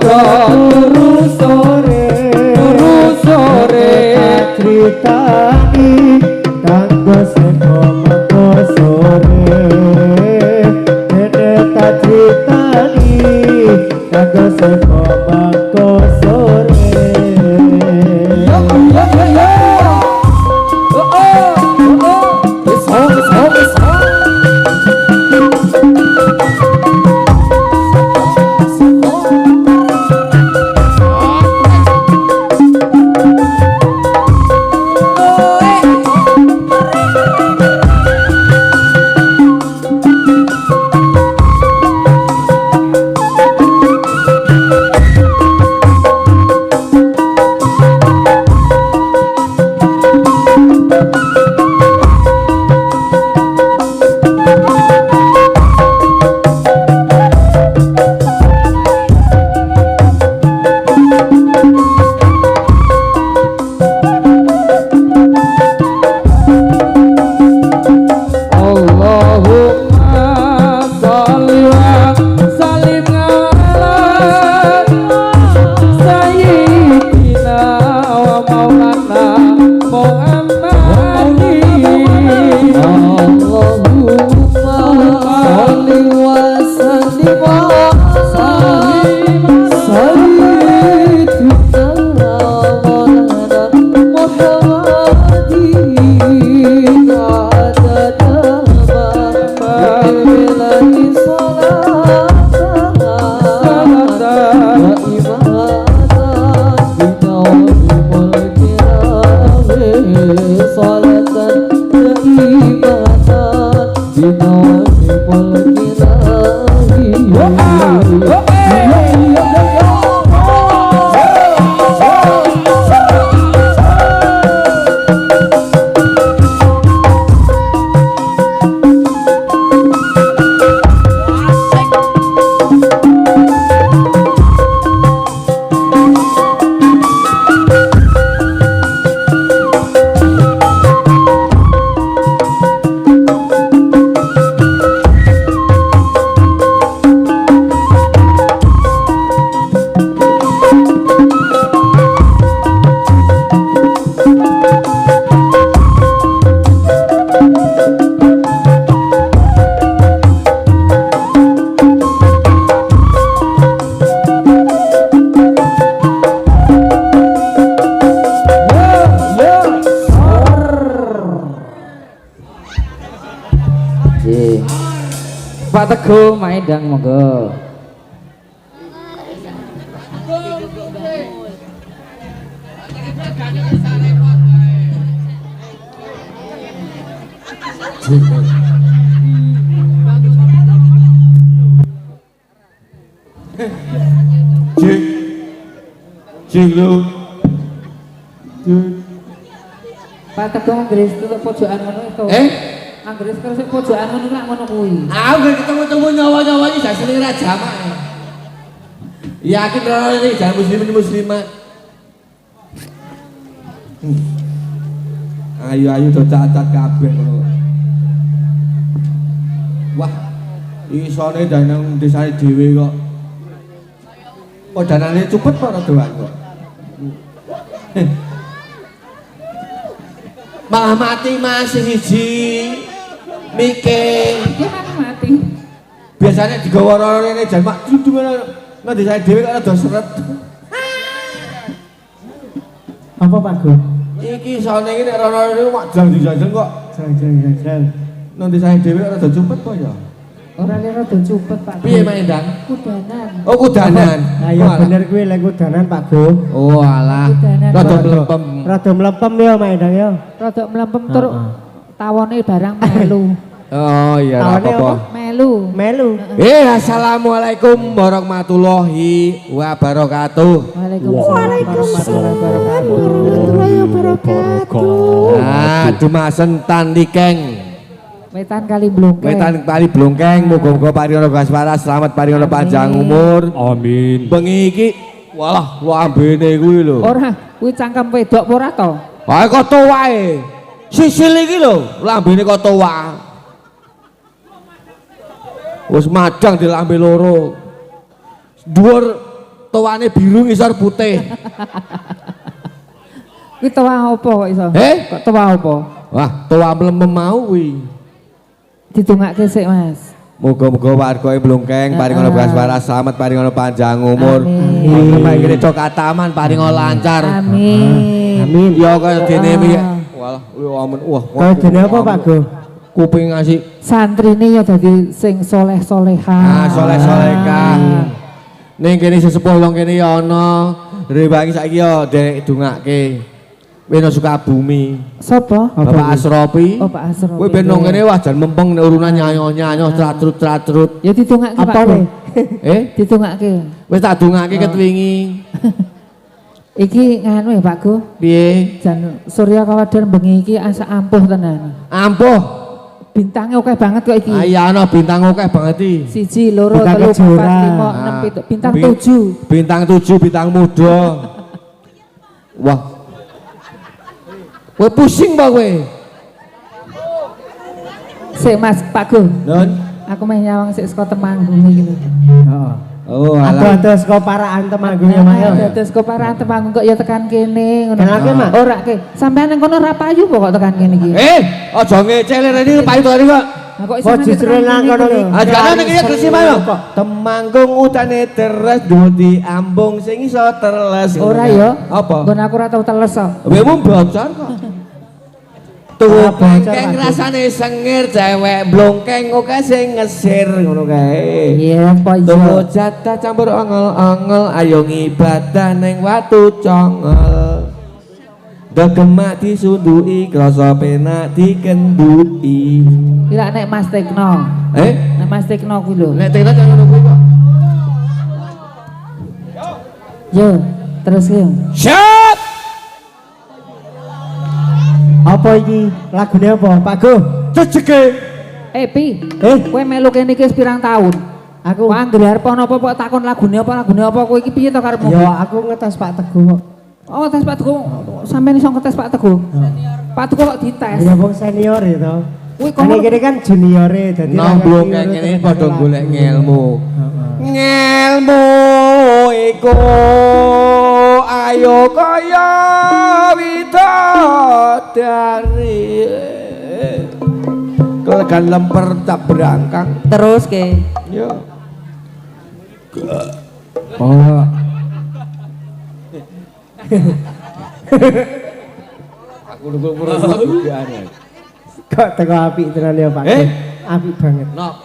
padha turu sore critani kanggo seko mengko sore dene tak critani kanggo seko mengko sore yo Pak Teguh Maedang monggo. Pak Teguh Anggris tutuk pojokan ngono itu. Anggris terus pojokan ngono lak ngono kuwi. Aku gak ketemu-temu nyawa-nyawa iki gak seneng ra jamak. Yakin ora iki jan muslimin muslimat. Ayu-ayu do cacat kabeh ngono. Wah, isone danang desane dhewe kok. Oh danane cepet apa doan kok. Malah mati masih siji mikir mati biasanya digawa rene jan mak dudung nang desa dhewe kok ada seret apa Pak Gu iki sone iki nek rono niku mak jang-jang kok jang nang desa dhewe kok ada cepet kok ya ora rada cepet Pak piye Mak Endang kudanan oh kudanan ayo bener kuwi lek kudanan Pak Gu oh alah rada mlempem ya Mak Endang ya rada mlempem tur tawone barang melu. Oh iya apa-apa. Melu. Assalamualaikum warahmatullahi wabarakatuh. Waalaikumsalam warahmatullahi wabarakatuh. Dumasen tan likeng. Wetan kali blongkeng. Muga-muga paringono gaswara selamat paringono panjang umur. Amin. Bengi iki walah lambene kuwi lho. Ora, kuwi cangkem wedok apa ora to? Ha kok to wae. Sisil iki lho, lambene kok tuwa. Wis madang di lambe loro. Dhuwur tuane biru ngisor putih. Kuwi toa apa kok iso? Kok toa apa? Wah, toa mlempem mau kuwi. Ditungake sik, Mas. Muga-muga wargae Blongkeng paringono bekas waras slamet, paringono panjang umur. Amin. Paringono cokataman, paringono lancar. Amin. Amin. Ya kaya dene iki. Walah, amen. Wah, kaya dene apa Pak Go? Kuping ngasih santrine ya dadi sing soleh-soleha. Ah, soleh-solehah. Ning kene sesepuh wong kene ya ana. Rewangi saiki ya derek dungake. Wena Sukabumi. Sapa? Bapak Asrofi. Oh, Pak Asrofi. Kowe ben nang kene wah jan mempeng nek urunan nyanyo-nyanyo tratrut-tratrut. Ya ditungake Pak. Ditungake. Wis tak dungake ket wingi. Iki nganu ya Pak Go. Piye? Jan Surya Kawadan bengi iki asa ampuh tenan. Ampuh. Bintangnya oke banget kok iki. Ah iya ana bintang oke banget iki. 1 2 3 4 5 6 7 bintang 7. Bintang 7 bintang muda. Wah. Kowe pusing apa kowe? Sik Mas Pak Go. Nun. Aku meh nyawang sik saka Temanggung iki lho. Heeh. Oh, alah. Ada saka Parakan Temanggung ya, Mas. Ada saka Parakan Temanggung kok ya tekan kene ngono. Kenake, Mas? Ora ke. Sampeyan nang kono ra payu kok tekan kene iki. Aja ngecel rene payu tadi kok. Kok justru nang kono iki. Ajane ning kene Gresik mayo. Temanggung utane deres duti ambung sing iso teles. Ora ya. Apa? Nggon aku ora tau teles kok. Kowe mung bocor kok. Tuh Blongkeng rasane sengir cewek Blongkeng oke sing ngesir ngono kae. Iya, apa iso. Tuh jatah campur ongol-ongol ayo ngibadah ning watu congol. Degemak disunduki krasa penak dikenduki. Ila nek Mas Tekno. Nek Mas Tekno kuwi lho. Nek Tekno kaya ngono kuwi kok. Yo, terus yo. Siap. Apa iki? Lagune apa? Pak Go. Ceceke. Pi. Kowe melu kene iki pirang taun? Aku anggere arep ana apa kok takon lagune apa kowe iki piye to karepmu? Ya aku ngetes Pak Teguh kok. Oh, tes Pak Teguh. Sampeyan iso ngetes Pak Teguh. Pak Teguh kok dites. Ya wong senior ya to. Kuwi kok kene kan juniore dadi nang Blongkeng kene padha golek ngelmu. Ngelmu iku ayo kaya widodari. Kelegan lemper tak berangkang. terus ke. Yo. Oh. Aku nunggu aneh. Kok teko apik tenan ya Pak. Apik banget. No.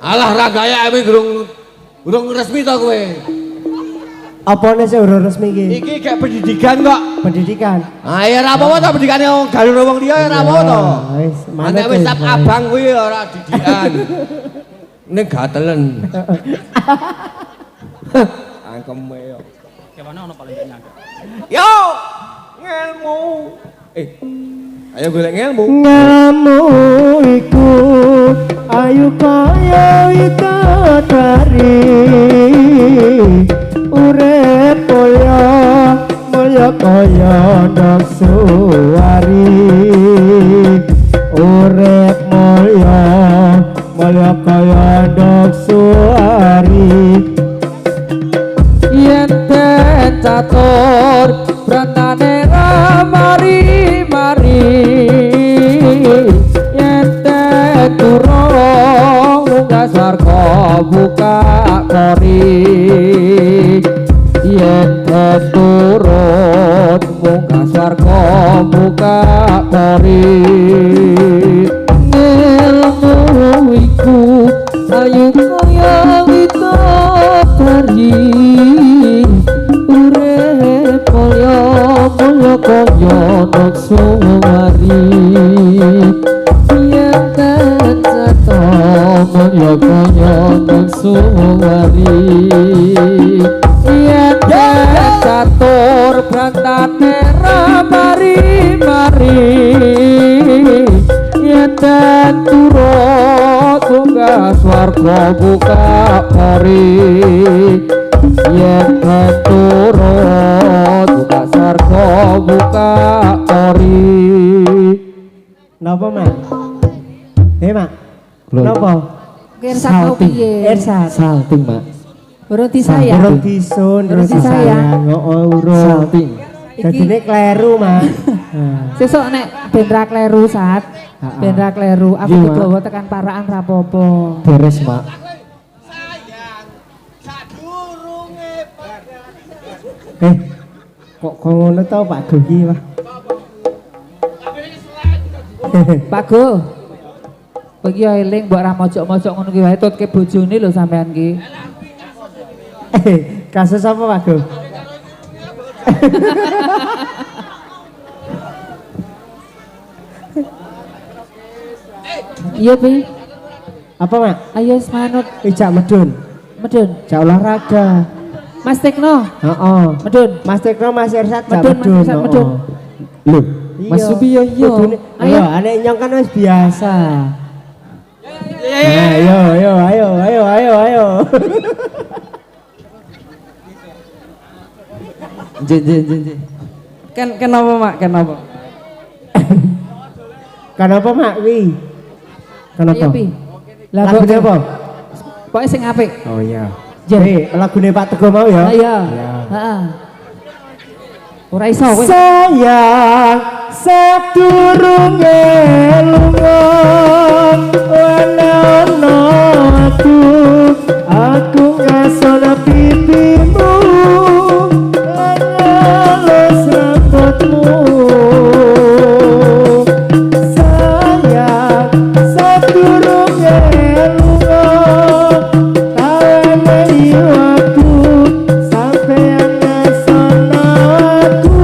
Alah ra gaya ame urung resmi to kowe. Apane sing ora resmi iki? Iki kayak pendidikan kok. Pendidikan. Ah ya ora apa-apa to pendidikane wong galur wong liya ya ora apa to. Wis, Nek wis sap abang kuwi ora didikan. Ning gatelen. Angkeme yo. Kemana ono paling nyangka. Yo, ngelmu. Ayo golek ngelmu. Ngelmu iku ayu kaya widodari. Urip mulya kaya daksuwari. Urip mulya kaya daksuwari. Yen ten catur brandane mari-mari. Yen ten turung munggah swarga buka kori. Yen ten turun munggah swarga buka kori. Ngelmu iku ayu kaya widodari. Urip mulya kaya daksuwari. Yen ten catur mulya kaya daksuwari. Yen ten catur brandane mari-mari. Yen ten turut munggah swarga buka kori. Yen ten turut buka swarga buka kori. Napa, Mak? Mak. Napa? Ersat piye? Ersat. Salting, Mak. Urung disayang. Urung disun, urung disayang. Urung. Dadine kleru, Mas. Sesuk nek ben ra kleru Sat. Ben ra kleru, aku digawa tekan parakan rapopo. Beres, Mak. Kok ngono to Pak Gogi, Pak? Pak Go. Kowe iki eling mbok ra mojok-mojok ngono ki wae tutke bojone lho sampean ki. Kasus apa Pak Go? Iya, Pi. Apa, Mak? Ayo semanut. Jak medun. Medun. Jak olahraga. Mas Tekno. Heeh. Medun. Mas Tekno, Mas Irsat jak Medun, medun. Mas Irsat medun. Lho, Mas Subi yo yo. Ayo, anek nyong kan wis biasa. Ayo. Jen. Kenapa Mak? Kenapa? Kenapa Mak wi? Kenapa? Ayo, Pi. Lagu apa? Pokoke sing apik. Oh iya. Jen. Lagune Pak Teguh mau ya? Iya. Heeh. Ora iso kowe. Sayang sadurunge lunga ana aku ngasona pipimu ngalus rambutmu sayang sadurunge lunga kawenehi waktu sampeyan ngasona aku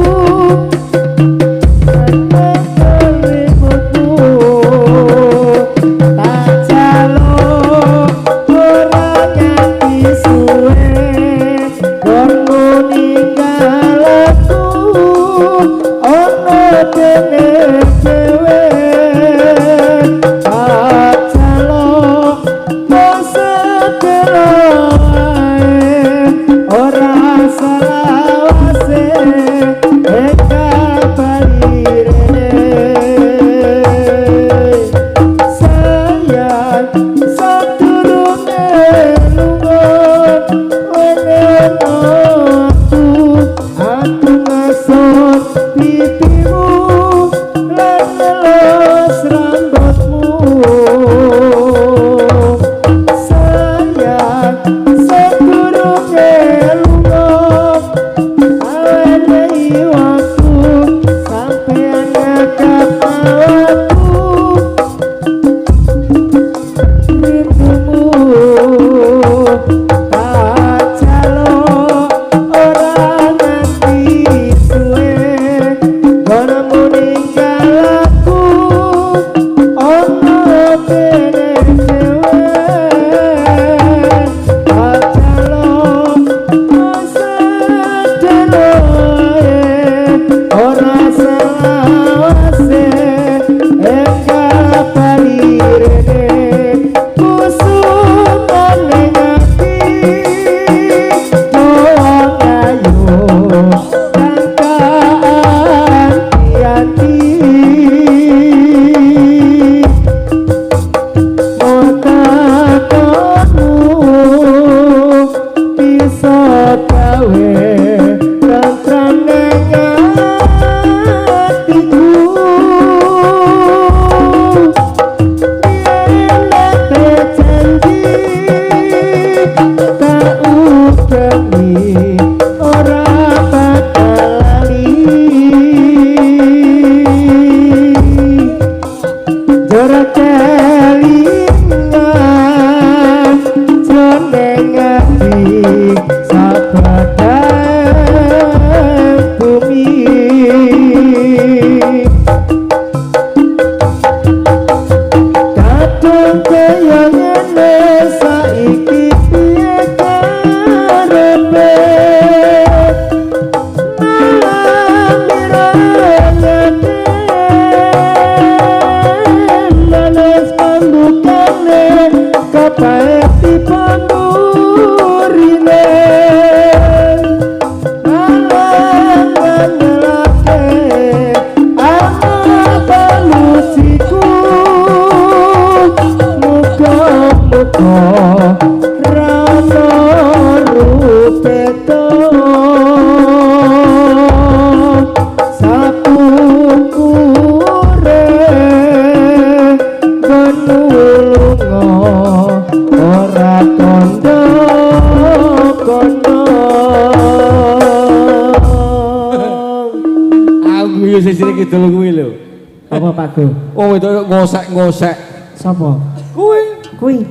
Pak Gu? Oh itu ngosek-ngosek. Sapa? Kuwi. Kuwi.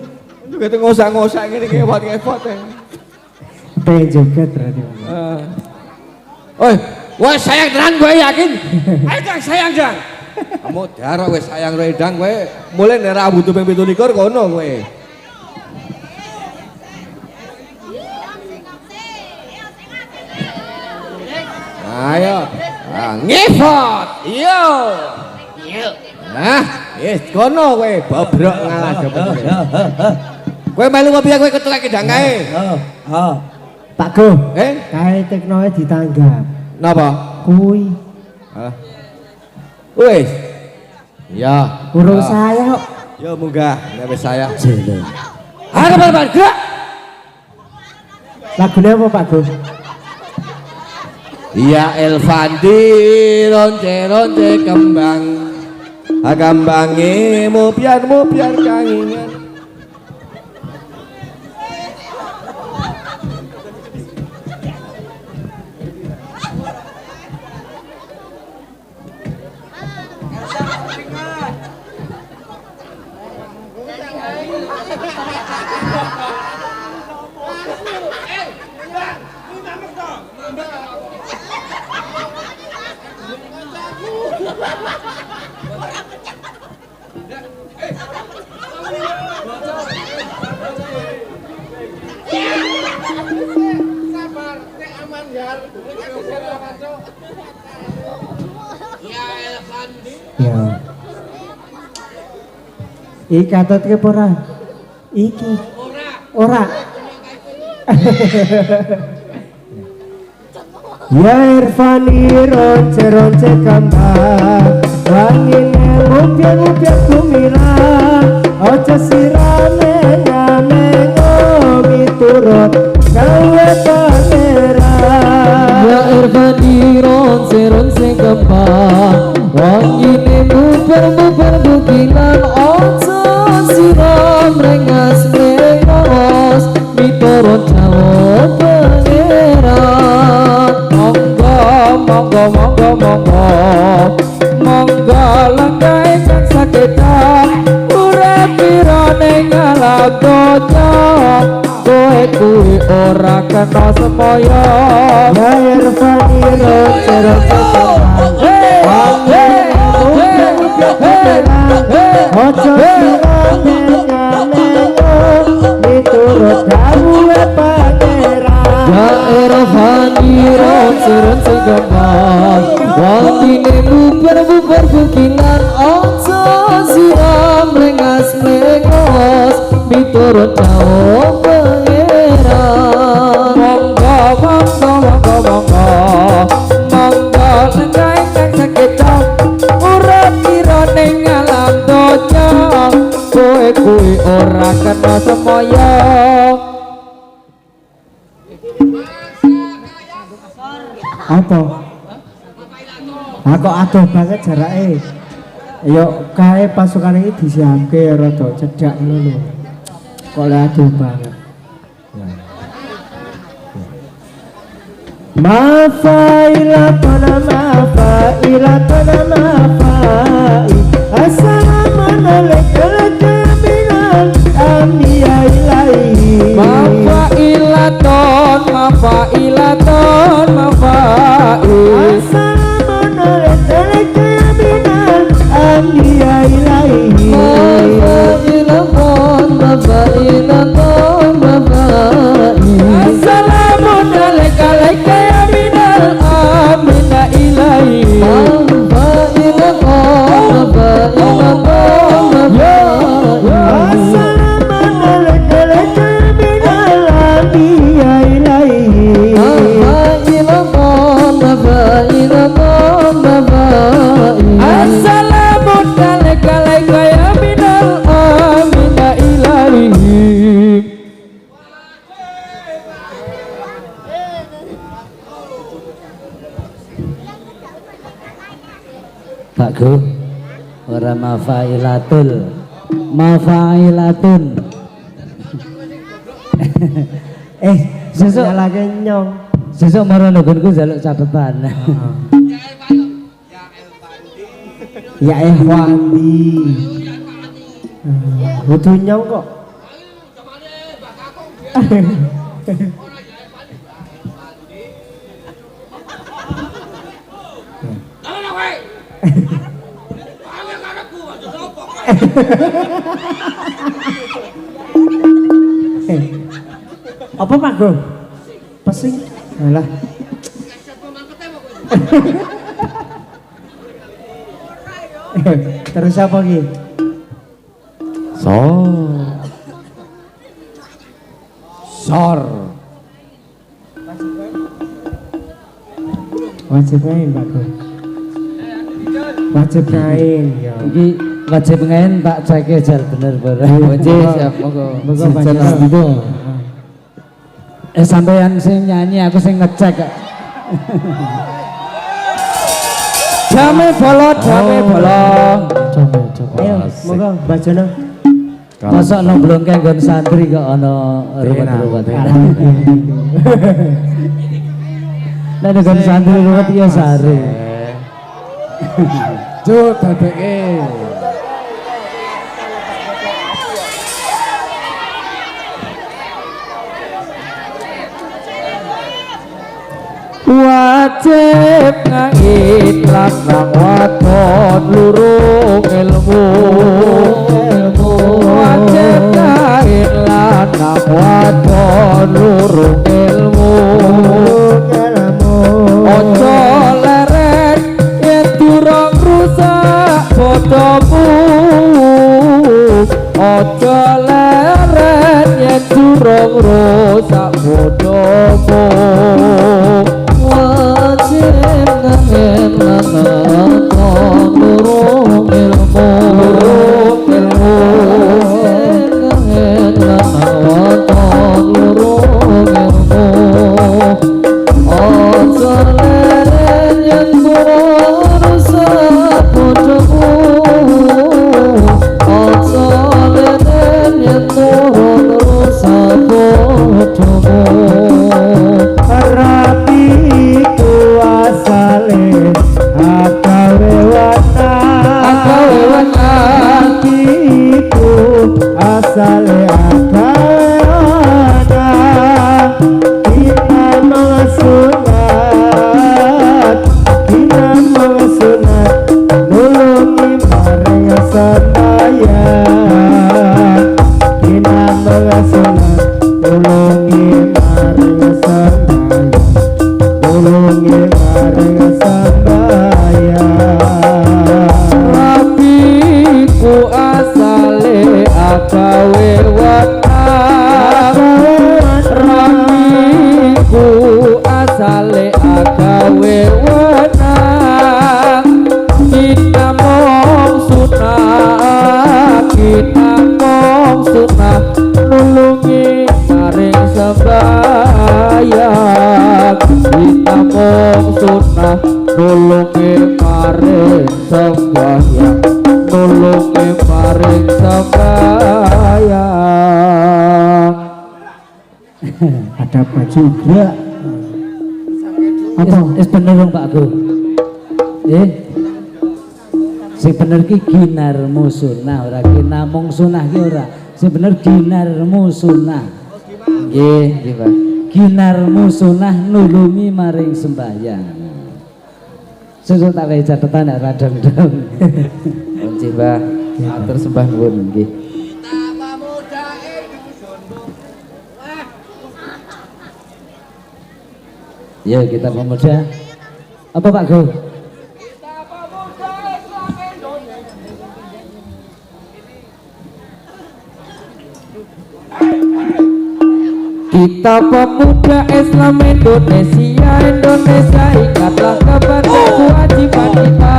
Juga itu ngosek-ngosek ngene ngewot-ngewot. Pengen joget berarti. Oi, wes sayang tenan gue yakin. Ayo Dang sayang Dang. Kamu darah wes sayang redang gue. Mulai nek rambut ping 17 kono kowe. Ayo. Ngefot. Yo. Nah, wis kono kowe bobrok ngalah jebul. Kowe melu ngopi kowe ketelek Dang kae. Heeh. Pak Gu, kae teknoe ditanggap. Napa? Kuwi. Hah? Wis. Ya, Urus saya kok. yo munggah nek wis saya. Jene. Ayo Pak gerak. Lagune apa Pak Gu? Ya Elvandi ronce-ronce kembang. Kambange mupiar kangingan. Ya. Iki katut ke ora? Iki. Ora. Ya Irfani ronce-ronce kambang, wangine mupian-mupian kumiran, ojo sirame nyamengo miturut gawe pangeran. Ya Irfani ronce-ronce kembang, wangine muper-muper bukilan, ojo siram rengas-rengas miturut gawe pangeran. Monggo langkah ingkang sakedah urip pirane ngalap donya, kowe kuwi ora kena semaya. Ya Irfani ronce-ronce kambang, wangine mupian-mupian kumiran, ojo sirame nyamengo miturut gawe pangeran. Ya Irfani ronce-ronce kembang, wangine bubar-bubar bukilan, ojo siram rengas-rengas miturut gawe pangeran. Monggo langkah ingkang sakedah urip pirane ngalam donya, kowe kuwi ora kena semaya. Apa? Aku adoh banget jarake. Yo kae pasukan iki disiapke rada cedhak ngono lho. Kok le adoh banget. Mafaila tana mafai assalamualaikum minal anbiya ilahi. Mafailaton Assalamualaikum minal anbiya ilahi. Assalamun alaika ya minal amina ilahi. Assalamualaikum minal anbiya ilahi. Assalamun alaika ya minal amina ilahi. Pak Gu, ora mafailatun. Sesuk lagi nyong. Sesuk marang nugunku njaluk catetan. Ya Wandi. Kudu nyong kok. Apa Pak Go? Pesing. Alah. Terus apa lagi? Sor. Wajib main Pak Go. Wajib main ya. Iki wajib ngain tak cek jar bener bareng. Wajib siap monggo. Monggo Jar panjenengan. itu. Sampean sing nyanyi aku sing ngecek kok. Jame bolot, jame bolot. Coba. Ayo, monggo bajana. Masa nang blongke nggon santri kok ana ruwet-ruwet. Nek nggon santri ruwet ya sare. Cuk dadeke. Wajib ngait lanang wadon lurung ilmu. Wajib ngait lanang wadon lurung ilmu. Ojo leret yen durung rusak bodohmu. Ojo leret yen durung rusak bodohmu. Wajib ngait lanang wadon lurung ilmu. Ngait lanang wadon lurung ilmu. Ojo leren yen durung rusak bodohmu. Ojo leren yen durung rusak bodohmu. Rapiku asale agawe wana. Agawe wana. Rapiku asale agawe wana. Kita mengasunat nulungi maring sembahyang. Kita mengasunat nulungi maring sembahyang. Nulungi maring sembahyang. Rapiku asale agawe wana. Rapiku asale agawe wana. Kita mong sunah, kita mong sunah nulungi maring sembahyang. Kita mong sunah nulungi maring sembahyang. Nulungi maring sembahyang. Ada baju gerak. Apa? Wis bener dong Pak Go. Sing bener ki ginarmu sunah ora ki namung sunah ki ora. Sing bener ginarmu sunah. Nggih, nggih Pak. Ginarmu sunah nulungi maring sembahyang. Sesuk tak wae catetan nek ra dong-dong. Nggih Pak. Matur sembah nuwun nggih. Ya kita pemuda. Apa Pak Go? Kita pemuda Islam Indonesia, Indonesia ingatlah kepada kewajiban kita.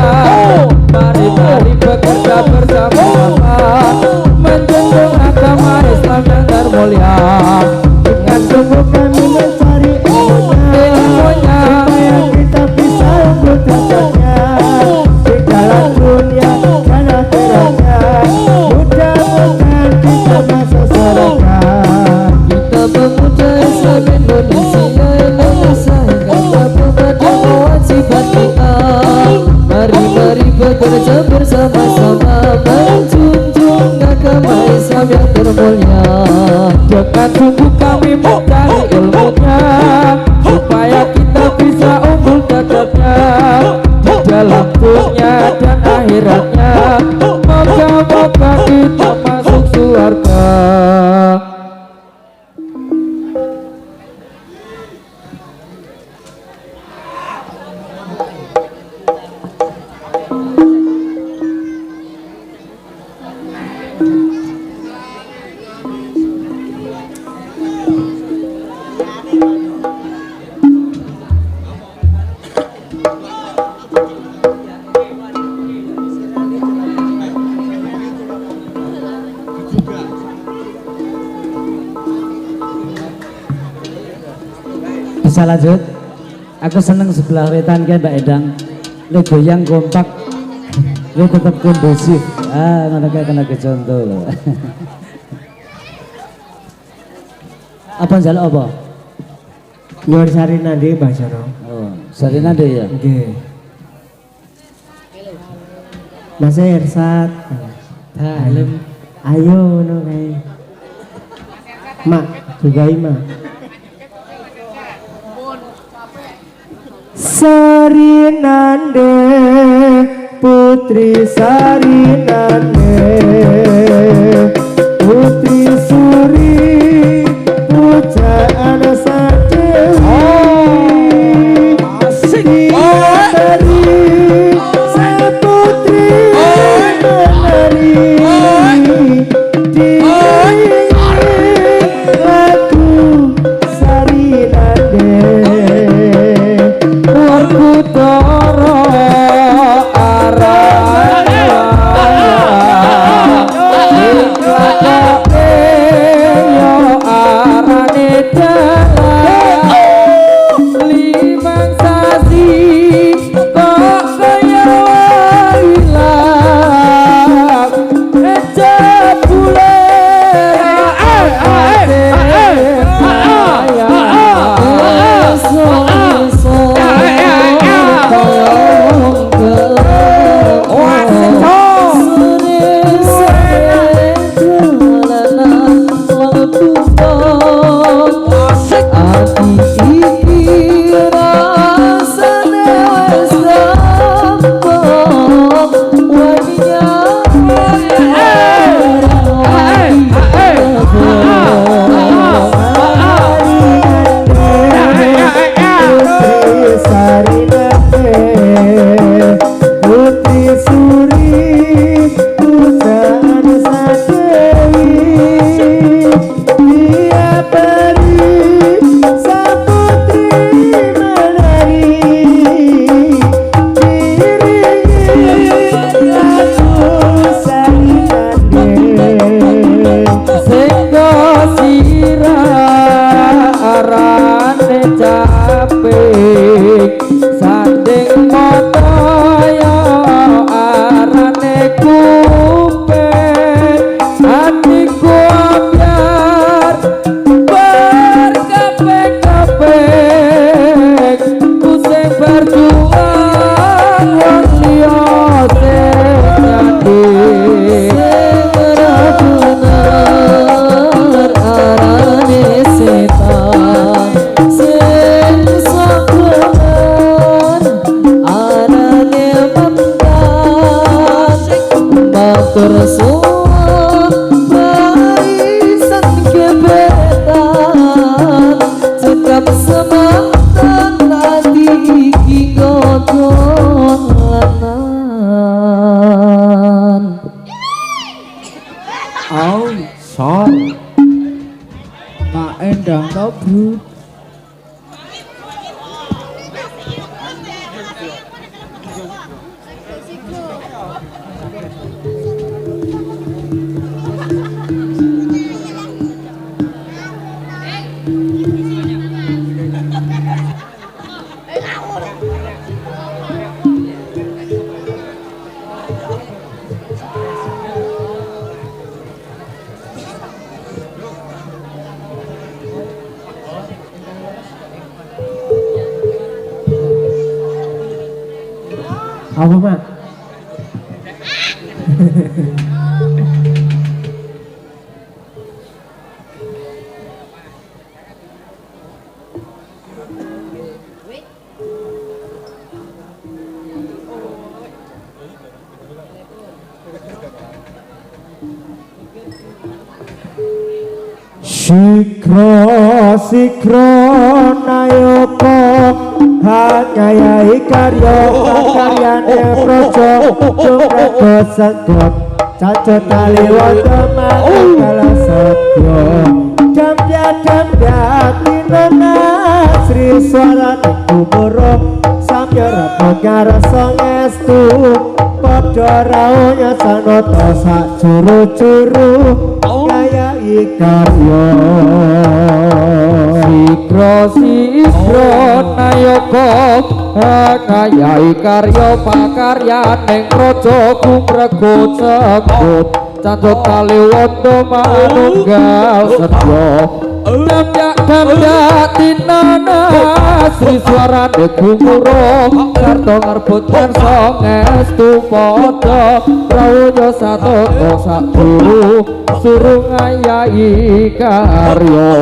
Mari bekerja bersama-sama menjunjung agama Islam yang termulia. Dengan sungguh kami mencari ilmunya Supaya kita bisa berdakwahnya di dalam dunia dan akhiratnya. Mudah-mudahan kita masuk surga. Kita pemuda Islam Indonesia, Indonesia ingatlah kepada kewajiban kita. Mari bekerja bersama agama Islam yang termulia. Dengan sungguh kami mencari ilmunya, supaya kita bisa unggul dadanya di dalam dunia dan akhiratnya. Moga-moga kita masuk surga. Bisa lanjut? Aku seneng sebelah wetan kan Mbak Edang. Le goyang kompak, le tetap kondusif. Ah, ngono kae kena contoh lho. Apa njaluk apa? Nyuwun sarina nggih Mbah Jaro. Oh, sarina deh ya. Nggih. Mas Ersat. Dalem. Ayo ngono kae. Mak, juga Mak. Sarinande putri Sarinande putri Suri pujaan sadewi Diatari saputri menari diiringi lagu Sarinande Kutara arane wayah yo arane dalan limang sasi kok kaya ilang jebule Apa Mak? Sikro nayoko hanyayai karyo karyane projo jumrago sengkot caco tali wonteman kala setyo Dambya tinana Sri Swarani kuburo samya rabot ngarasa ngestu padha raunya sanata sak juru-juru nyayai karya Sikro nayoko nyayai karya pakaryaning raja kumrego sengkut cacut kaliwondo manunggal sedya Dambya tinana Sri Swarani gumuro sarta ngrebut ngarsa ngestu padha rawunya satata sak juru suruh ngayahi karya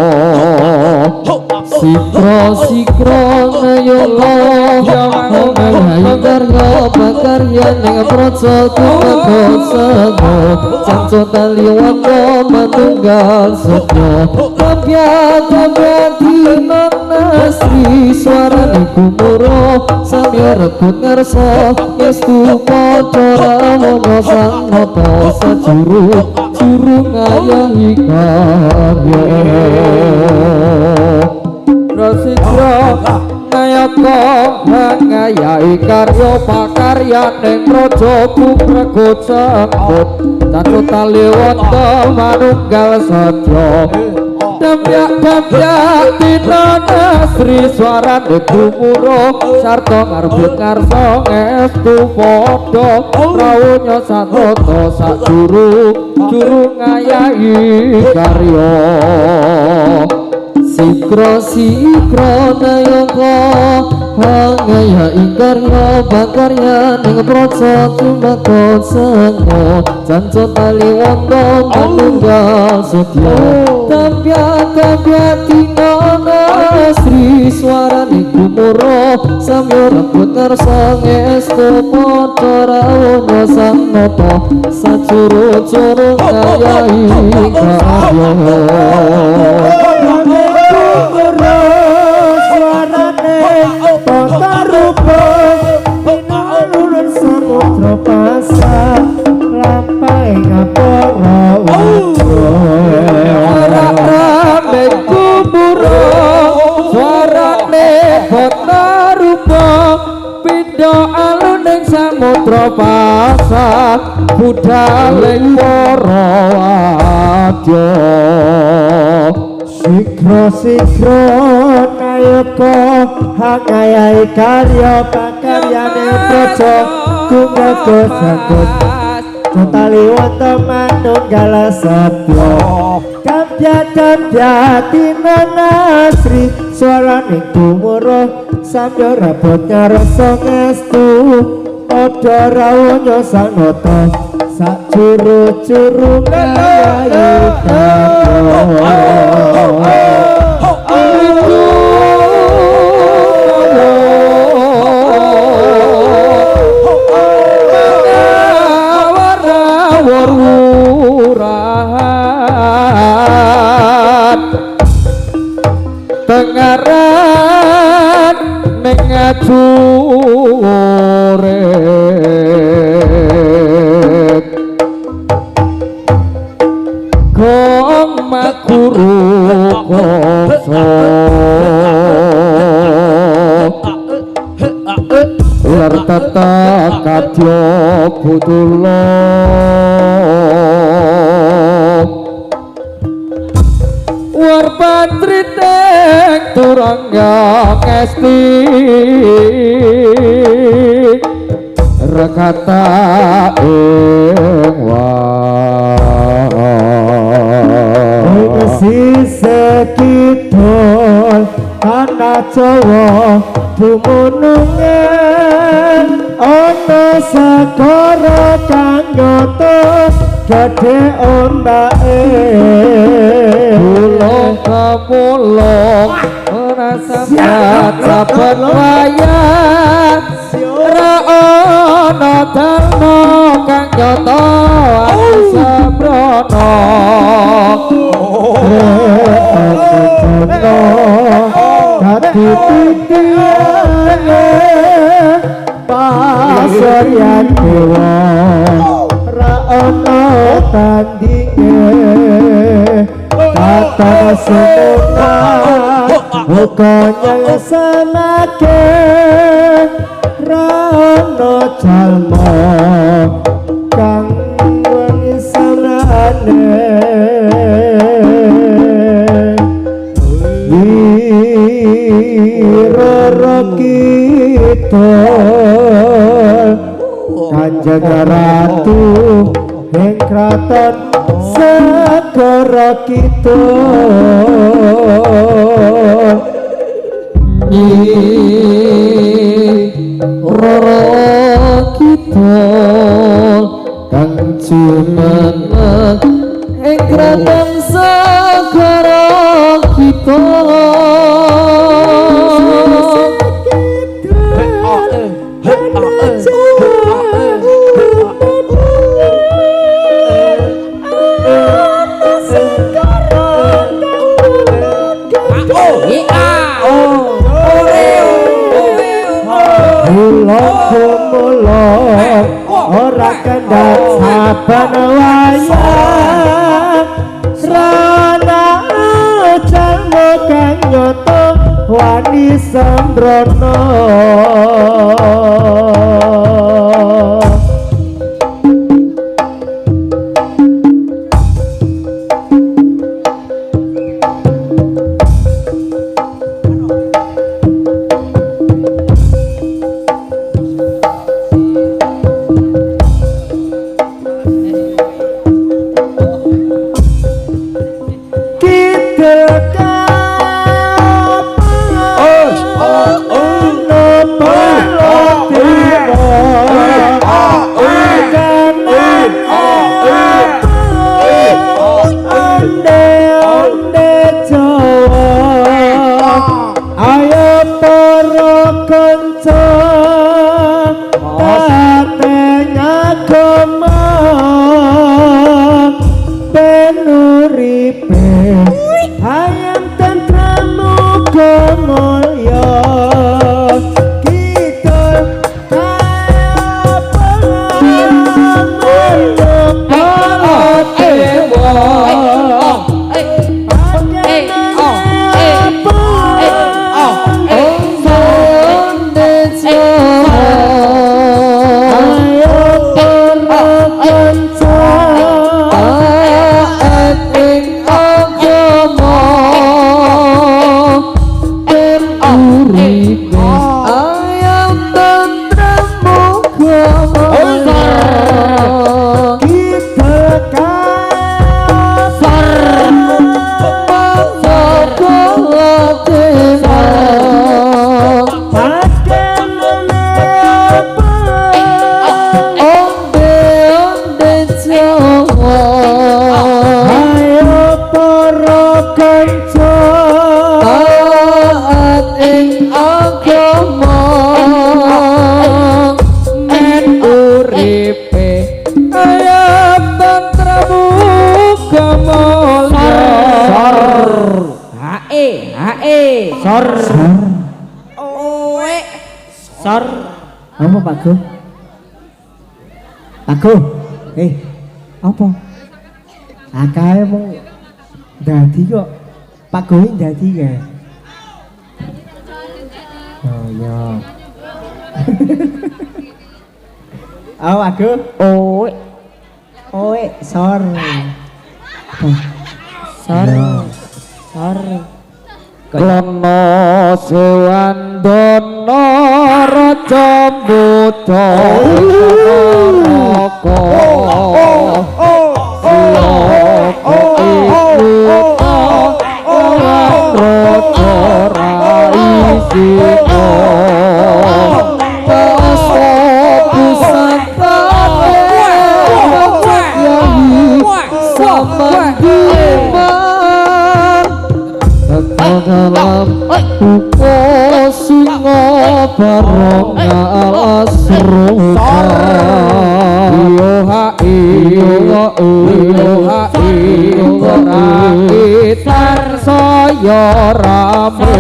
Sikro nayoko ngayahi karya pakaryaning praja kumrego sengkut cacut kaliwondo manunggal sedya Dambya tinana Sri Swarani gumuro samya rebut ngarsa ngestu padha rawunya sanata sajuru ngayahi karya Sikro nayoko ngayahi karya pakaryaning raja kumrego sengkut cacut kaliwondo manunggal sedya Dambya tinana Sri Swarani gumuro sarta ngrebut ngarsa ngestu padha rawunya satata sak juru ngayahi karya Sikro nayoko ngayahi karya pakaryaning praja kumrego sengkut cacut kaliwondo manunggal sedya Dambya tinana Sri Swarani gumuro samya rebut ngarsa ngestu padha rawunya sanata sajuru-juru ngayahi karya Samudra pasat budhaling para wadya Sikro nayoko ngayahi karya pakaryane praja kumrego sengkut tali wonten manunggal sedya Dambya tinana Sri Swarani gumuro samya rebut ngarsa ngestu padha rawunya sanata sak juru-juru ngayahi Tengaran ning ngajuret gong makuru koso lar tata kadya budula war patriteng turangga kesti rekata ing wae sisih kidul ana Jawa dumunungen ana segara kang nyoto gedhe ombake Bulung kemulung ora sambat saben wayah ora ana dalma kang nyata sabrono jono dadi titiane pasuryan dewa ra ono tandinge kata semua muga nyelsanake rano jalma kang wengi samrane wirara kita Kanjeng Ratu ing kraton segara kita Roro kita kang jumeneng ing kraton segara kita ora kendhat saben wayah srana jalma kang nyoto wani sembrono Apa Pak Go? Pak Go? Apa? Akae mung dadi kok. Pak Go iki dadi kae. Oh iya. Pak Go? Sor. Klono sewandana raja buta neraka barong asruka yo ha iyo ora itar so saya rame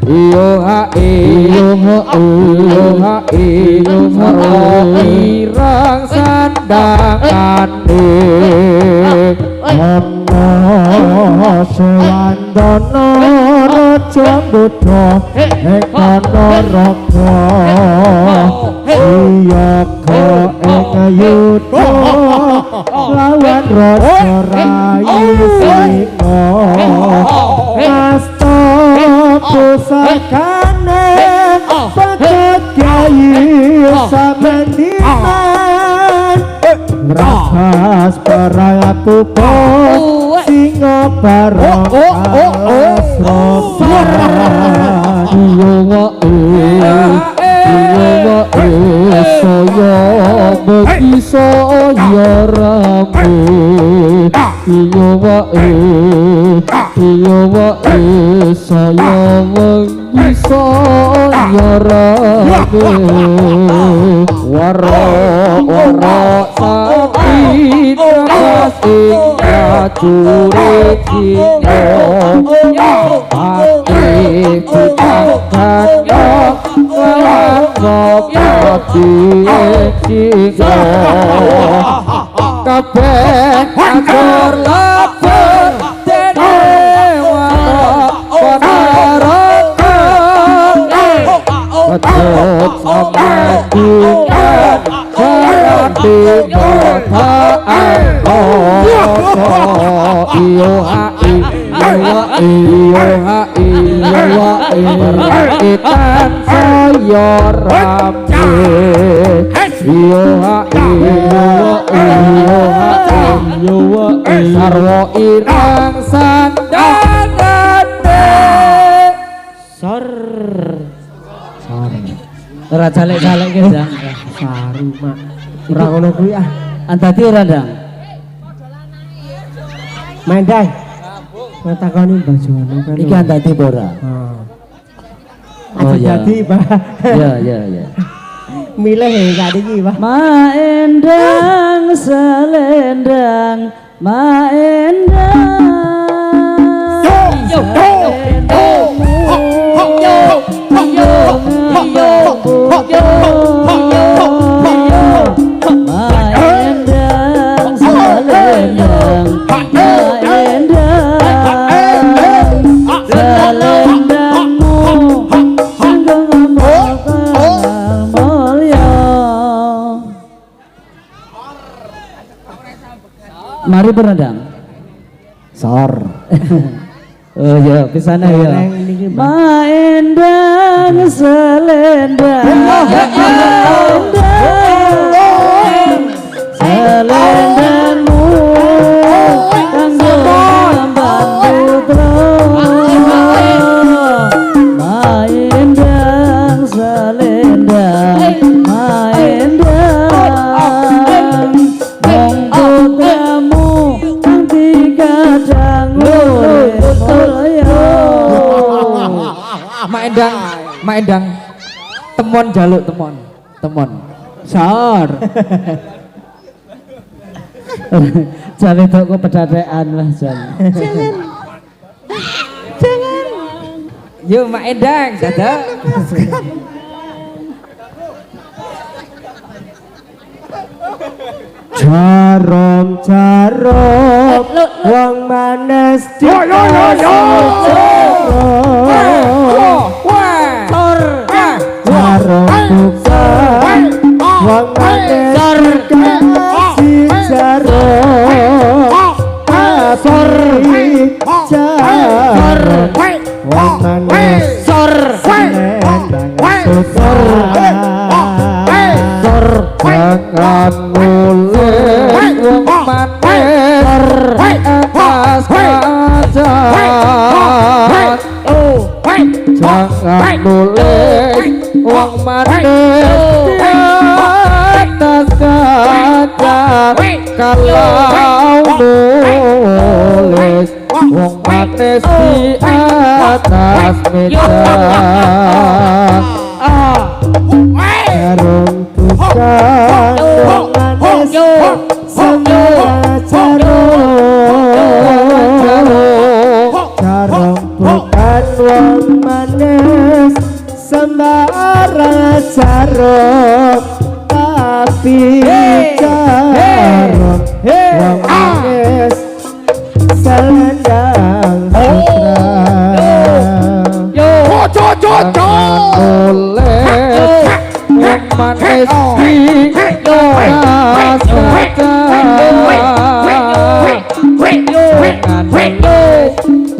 iyo ha iyo sarwa irang sandangane Ono sewandono raja buddha ekono raga siyaga ing yudha lawan raja rayi singa asta pusakane pacat kyai sameniman Rahas paratu pos singa barang asropan iyo saya bagi saya rame iyo saya bagi saya rame waro sapi kasih prajurit Cina hati kutakkan lawan ngopi Cina kabeh atur lapor dewa panarokon betul sampai dunia di botaan iyo berikan saya rame iyo sarwa irang sandangane sor ora jalek-jalek ki Dang saru mak ora ngono kuwi ah antati ora Dang Mendang ngetakoni Mbah Jono kan iki antati apa ora oh iya. jadi Pak ya milih gak iki Pak maendang selendang maendang maendang selendang selendangmu sanggung mulya mari berenang sor oh ya kesana ya maendang selendang selendangmu kanggo ngambang putra maendang selendang maendang mong putramu nanti kadang mulya Maendang temon jaluk temon sor jane toko pedadean lah jan yuk Maendang dadah jarom wong manes jarom bukan wong manes kasih jarom jarom wong manes jangan mulai wong manis atas kaca jangan mulai wong manis atas kaca kalau nulis wong manis di atas meja jarom bukan wong manes semua jarom sembarang jarum tapi jarum wong manis selendang sutra oleh wong manis di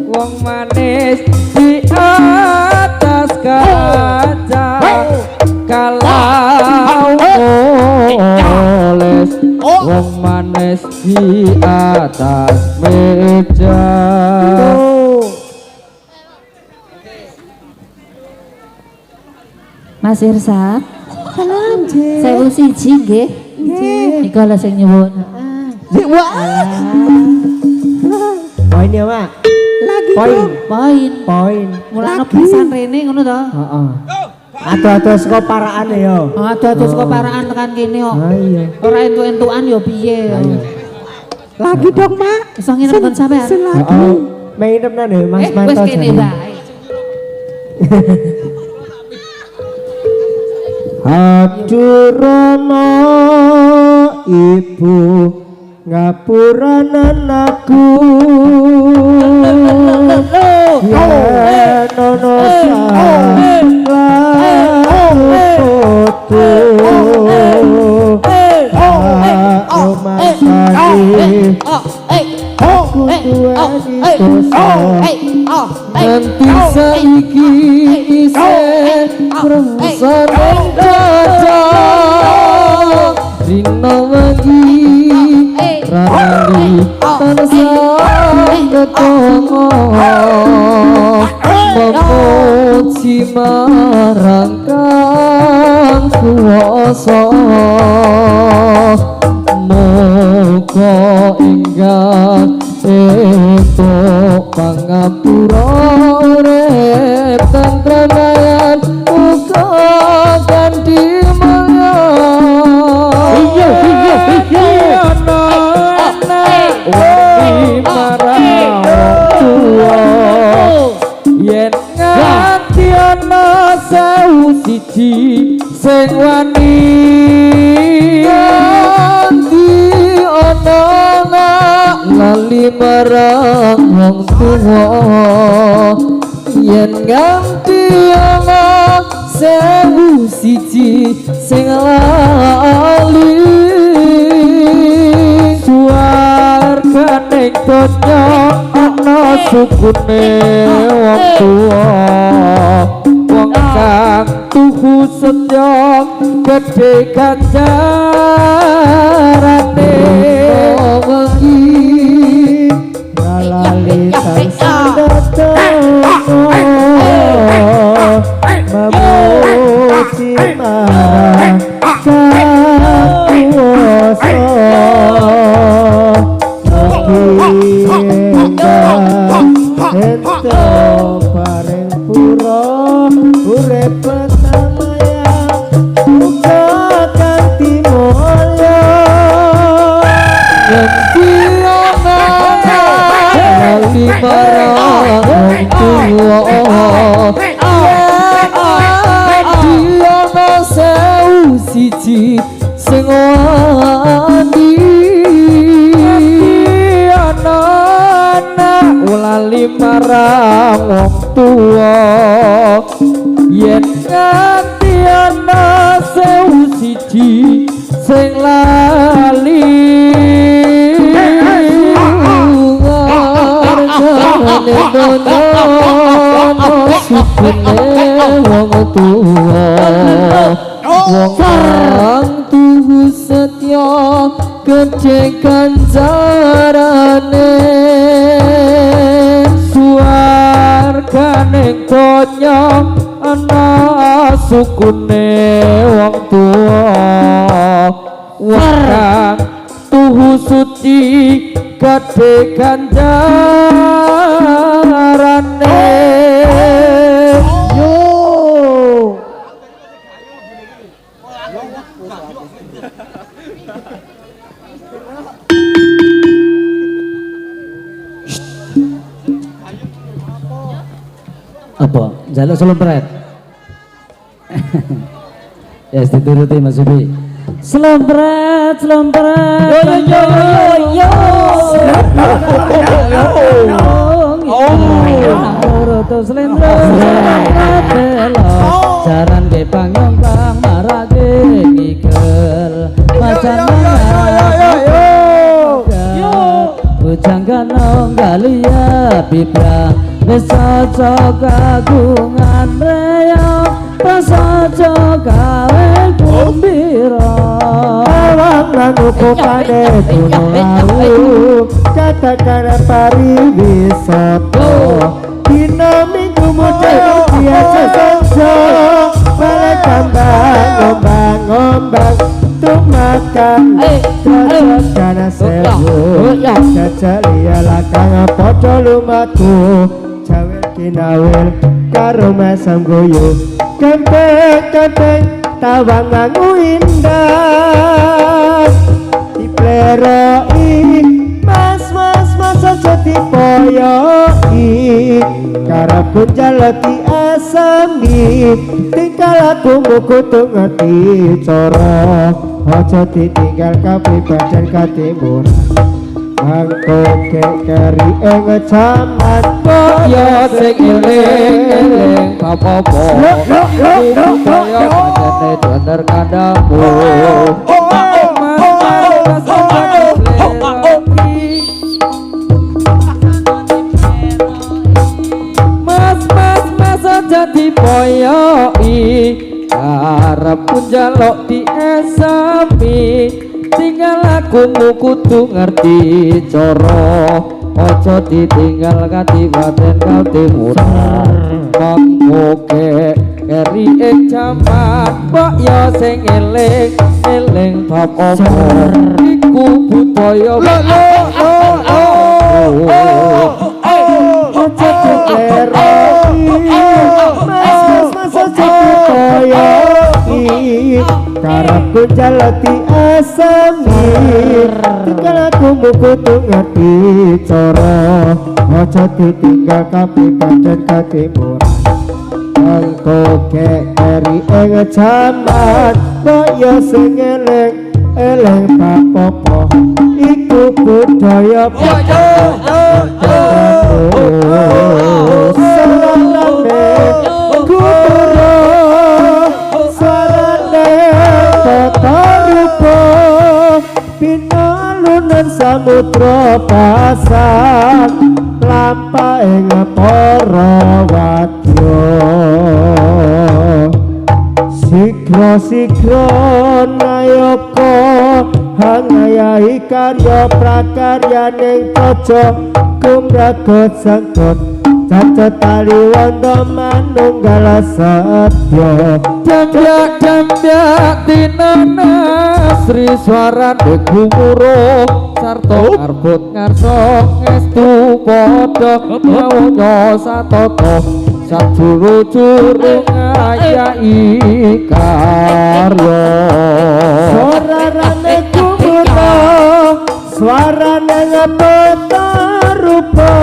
wong manis di atas kaca kalau oles wong manis di atas meja. Mas Irsat. Salam, Jeng. Sewu siji nggih. Nggih. Niku lho sing nyuwun. Poin ya, Mak. Lagi poin. Mulane pisan rene ngono to. Heeh. Ado-ado saka paraan ya. Ado-ado saka paraan tekan kene kok. Ha iya. Ora entuk-entukan ya piye. Lagi dong, Mak. Iso nginep kon sampean. Heeh. Mainep nang Mas Manto. Wis kene bae. Adurono ibu ngapuranan aku ya nono Nanti saiki isen perasaan dada Rina lagi rari tansah ketongo memuji marang kang kuwasa muga enggak entuk pangapura urip tentremayan uga kanthi mangan iya yen nganti ana sewu siji sing wani nganti ana lali marang wong tuwa yen nganti ana sewu siji sing lali suargane donya ana sukune wong tuwa wong kang tuhu setya gedhe ganjarane wengi lalali sandato memuji marang kuwasa ento paring pura urip pertamaya muga kanthi mulya yen ana lali marang wong tuwa ana sewu siji sing wani ana lali marang wong tuwa yen nganti ana sewu siji sing lali ngargane donya sukune wong tuwa wong kang tuhu setya gedhe ganjarane suargane donya ana sukune wong tuwa wong kang tuhu suci gedhe ganjarane yo apa jaluk selempret Ya, dituruti Mas Ubi. Selempret, selempret. Yo. Roto selempret. Jaran ke pangyong marake ngigel. Macan bujang kanong galia bibra. Besojo kagungan reyo prasaja gawe kumbira awang langu kopane gunung lawu katakan pariwisata dina minggu muda biasa saja balik kambang ngombang tuk makan cocok karena sewu jajak liya lakang podo lumatu cawil kinawil karo mesam guyu kenteng tawang nganggu indah dipleroi mas aja dipoyoi karepku jaleti asami tingkal aku kudu ngerti cara aja ditinggal kapribaden katimur Angko kekeri jaman Kaya sing eling apa-apa Kaya panjene doner kandamu Mas aja dipoyoi Arep pun jaluk diesami tinggal aku kudu ngerti cara aja ditinggal kadiwaten katimurah mangko keri ing jaman mbok ya sing eling bab apa iku budaya karepku jalati asami tinggal aku kudu ngerti cara aja ditinggal kapribaden katimurah mangko keri ing jaman mbok ya sing eling apa-apa iku budaya samudra pasang lampah ing para wadya sigra nayaka hangayahi karya prakaryaning praja kumragot sangkut cacat tali wanda manunggal satya jambyak dinana Sri Swarane Gumuro sarta arbut ngarsa ngestu padha nyawanya satata sajuru-juru ngayahi karya Swarane Gumuro swarane ngepeta rupa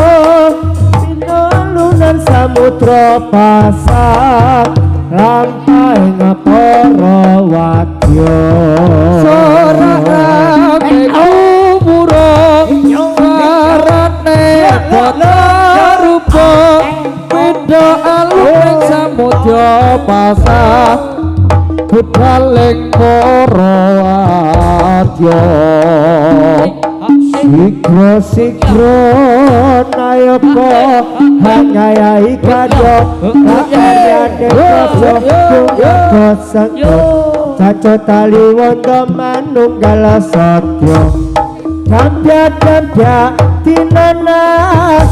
lunan samudra pasang lampah ing para wadya sorane kumura sarane bata rupa beda alun samudra pasang budhaling para wadya Sikro nayaka hangayahi karya prakaryaning praja sangkut cacat tali wanda manunggal satya jambyak dinana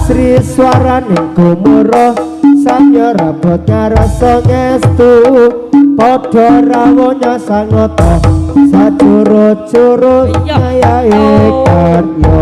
Sri Swarane Gumuro samya rabot ngarasa ngestu padha rawuhnya sangata sajuru-juru ngayahi karya